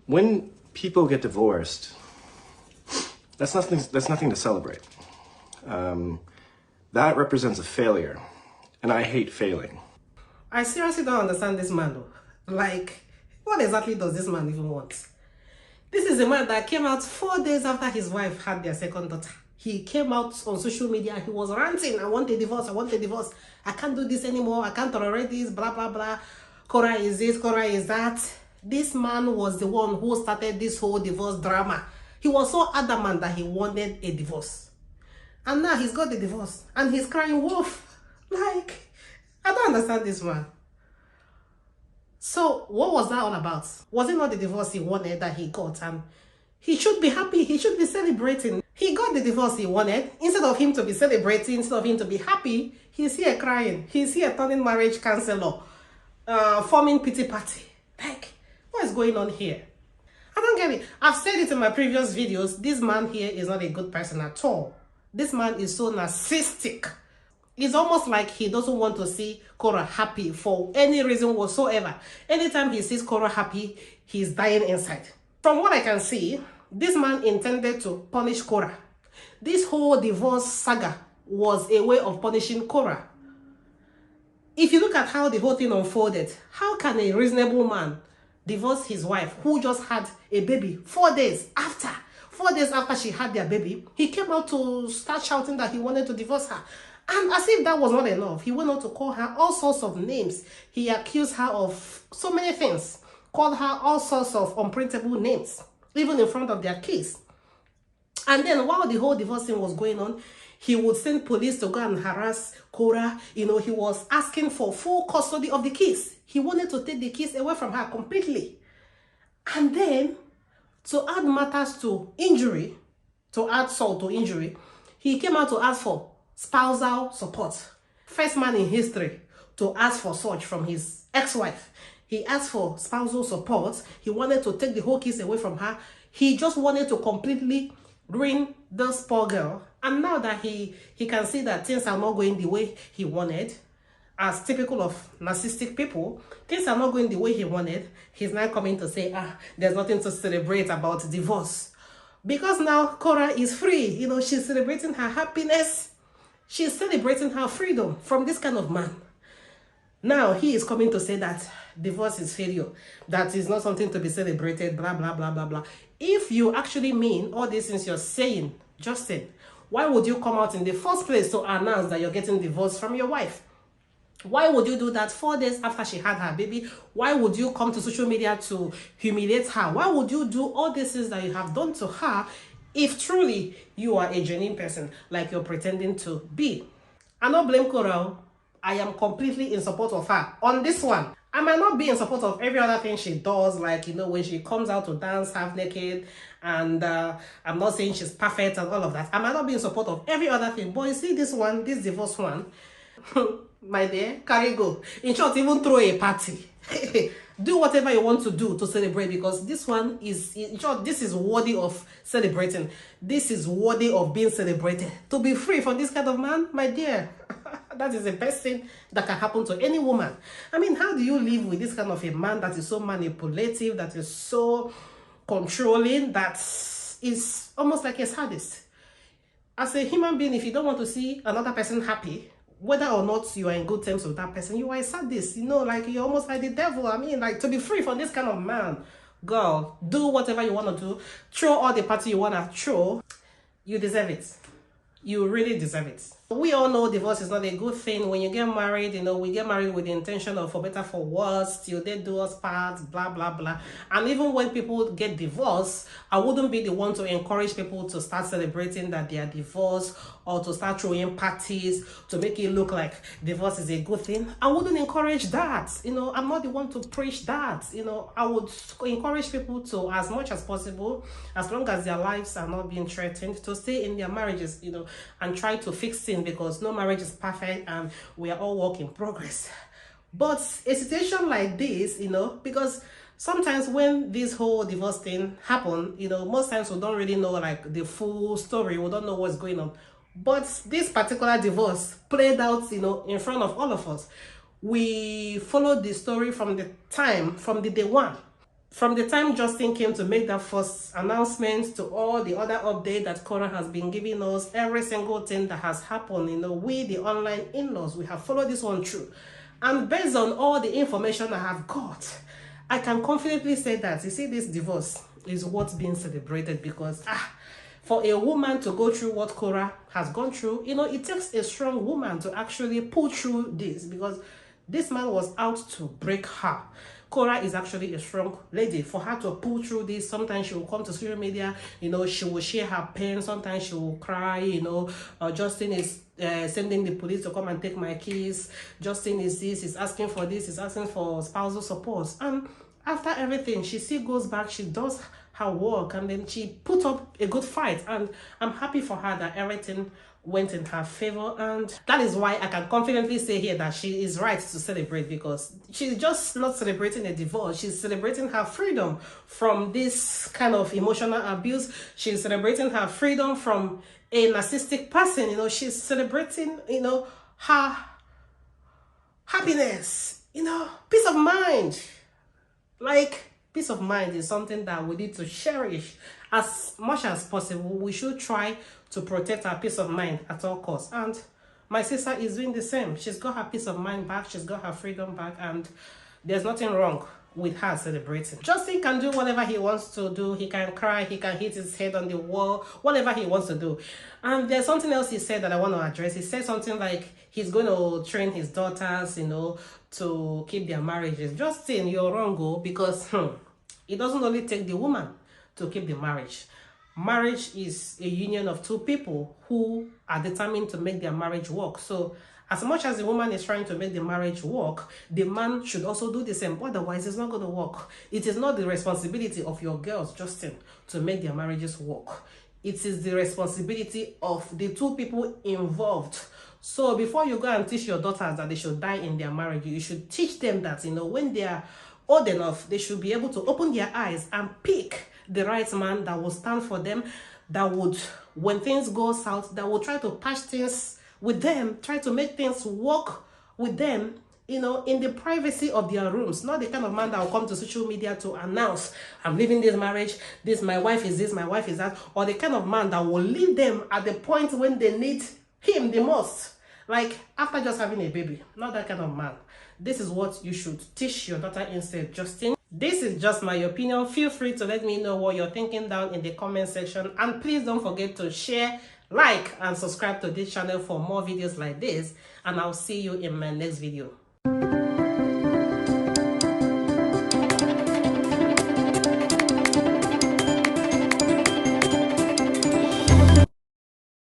When people get divorced, that's nothing to celebrate. That represents a failure, and I hate failing. I seriously don't understand this man though. Like, what exactly does this man even want? This is a man that came out 4 days after his wife had their second daughter. He came out on social media, he was ranting, I want a divorce, I want a divorce. I can't do this anymore, I can't tolerate this, blah, blah, blah. Korra is this, Korra is that. This man was the one who started this whole divorce drama. He was so adamant that he wanted a divorce. And now he's got the divorce and he's crying wolf. Like, I don't understand this man. So what was that all about? Was it not the divorce he wanted that he got? And he should be happy, he should be celebrating. He got the divorce he wanted. Instead of him to be celebrating, instead of him to be happy, he's here crying. He's here turning marriage counselor, forming pity party. Like, what is going on here? I don't get it. I've said it in my previous videos. This man here is not a good person at all. This man is so narcissistic. It's almost like he doesn't want to see Korra happy for any reason whatsoever. Anytime he sees Korra happy, he's dying inside. From what I can see, this man intended to punish Korra. This whole divorce saga was a way of punishing Korra. If you look at how the whole thing unfolded, how can a reasonable man divorce his wife who just had a baby 4 days after? 4 days after she had their baby, he came out to start shouting that he wanted to divorce her. And as if that was not enough, he went on to call her all sorts of names. He accused her of so many things, called her all sorts of unprintable names, even in front of their kids. And then while the whole divorce thing was going on, he would send police to go and harass Korra. You know, he was asking for full custody of the kids. He wanted to take the kids away from her completely. And then, to add matters to injury, to add salt to injury, he came out to ask for spousal support. First man in history to ask for such from his ex-wife. He asked for spousal support. He wanted to take the whole kids away from her. He just wanted to completely ruin this poor girl. And now that he can see that things are not going the way he wanted, as typical of narcissistic people, things are not going the way he wanted, he's now coming to say, there's nothing to celebrate about divorce. Because now Korra is free. You know, she's celebrating her happiness. She's celebrating her freedom from this kind of man. Now he is coming to say that divorce is failure, that is not something to be celebrated, blah, blah, blah, blah, blah. If you actually mean all these things you're saying, Justin, why would you come out in the first place to announce that you're getting divorced from your wife? Why would you do that 4 days after she had her baby? Why would you come to social media to humiliate her? Why would you do all these things that you have done to her if truly you are a genuine person like you're pretending to be? I don't blame Korra. I am completely in support of her on this one. I might not be in support of every other thing she does, like, you know, when she comes out to dance half naked, and I'm not saying she's perfect and all of that. I might not be in support of every other thing, but you see this one, this divorce one, my dear, carry go. In short, even throw a party. Do whatever you want to do to celebrate, because this one is, in short, this is worthy of celebrating. This is worthy of being celebrated. To be free from this kind of man, my dear, that is the best thing that can happen to any woman. I mean, how do you live with this kind of a man that is so manipulative, that is so controlling, that is almost like a sadist? As a human being, if you don't want to see another person happy, whether or not you are in good terms with that person, you are a sadist. You know, like, you're almost like the devil. I mean, like, to be free from this kind of man, girl, do whatever you want to do. Throw all the party you want to throw. You deserve it. You really deserve it. We all know divorce is not a good thing. When you get married, you know, we get married with the intention of for better, for worse, till they do us part, blah, blah, blah. And even when people get divorced, I wouldn't be the one to encourage people to start celebrating that they are divorced, or to start throwing parties to make it look like divorce is a good thing. I wouldn't encourage that. You know, I'm not the one to preach that. You know, I would encourage people to, as much as possible, as long as their lives are not being threatened, to stay in their marriages, you know, and try to fix things, because no marriage is perfect and we are all work in progress. But a situation like this, you know, because sometimes when this whole divorce thing happen, you know, most times we don't really know like the full story. We don't know what's going on. But this particular divorce played out, you know, in front of all of us. We followed the story from the day one. From the time Justin came to make that first announcement to all the other updates that Korra has been giving us, every single thing that has happened, we, the online in-laws, we have followed this one through. And based on all the information I have got, I can confidently say that, you see, this divorce is what's being celebrated because, for a woman to go through what Korra has gone through, it takes a strong woman to actually pull through this because this man was out to break her. Korra is actually a strong lady. For her to pull through this, sometimes she will come to social media, she will share her pain, sometimes she will cry, Justin is sending the police to come and take my keys, Justin is this, is asking for this, is asking for spousal support. And after everything, she still goes back, she does her work, and then she put up a good fight. And I'm happy for her that everything went in her favor, and that is why I can confidently say here that she is right to celebrate, because she's just not celebrating a divorce, she's celebrating her freedom from this kind of emotional abuse. She's celebrating her freedom from a narcissistic person. She's celebrating her happiness, peace of mind. Like, peace of mind is something that we need to cherish as much as possible. We should try to protect our peace of mind at all costs. And my sister is doing the same. She's got her peace of mind back. She's got her freedom back. And there's nothing wrong with her celebrating. Justin can do whatever he wants to do. He can cry. He can hit his head on the wall. Whatever he wants to do. And there's something else he said that I want to address. He said something like he's going to train his daughters, to keep their marriages. Justin, you're wrong, because it doesn't only take the woman to keep the marriage. Marriage is a union of two people who are determined to make their marriage work. So as much as the woman is trying to make the marriage work, the man should also do the same. Otherwise, it's not going to work. It is not the responsibility of your girls, Justin, to make their marriages work. It is the responsibility of the two people involved. So before you go and teach your daughters that they should die in their marriage, you should teach them that, when they are old enough, they should be able to open their eyes and pick the right man that will stand for them, that would, when things go south, that will try to patch things with them, try to make things work with them, in the privacy of their rooms. Not the kind of man that will come to social media to announce, I'm leaving this marriage, my wife is this, my wife is that, or the kind of man that will leave them at the point when they need him the most. Like, after just having a baby. Not that kind of man. This is what you should teach your daughter instead, Justin. This is just my opinion. Feel free to let me know what you're thinking down in the comment section. And please don't forget to share, like, and subscribe to this channel for more videos like this. And I'll see you in my next video.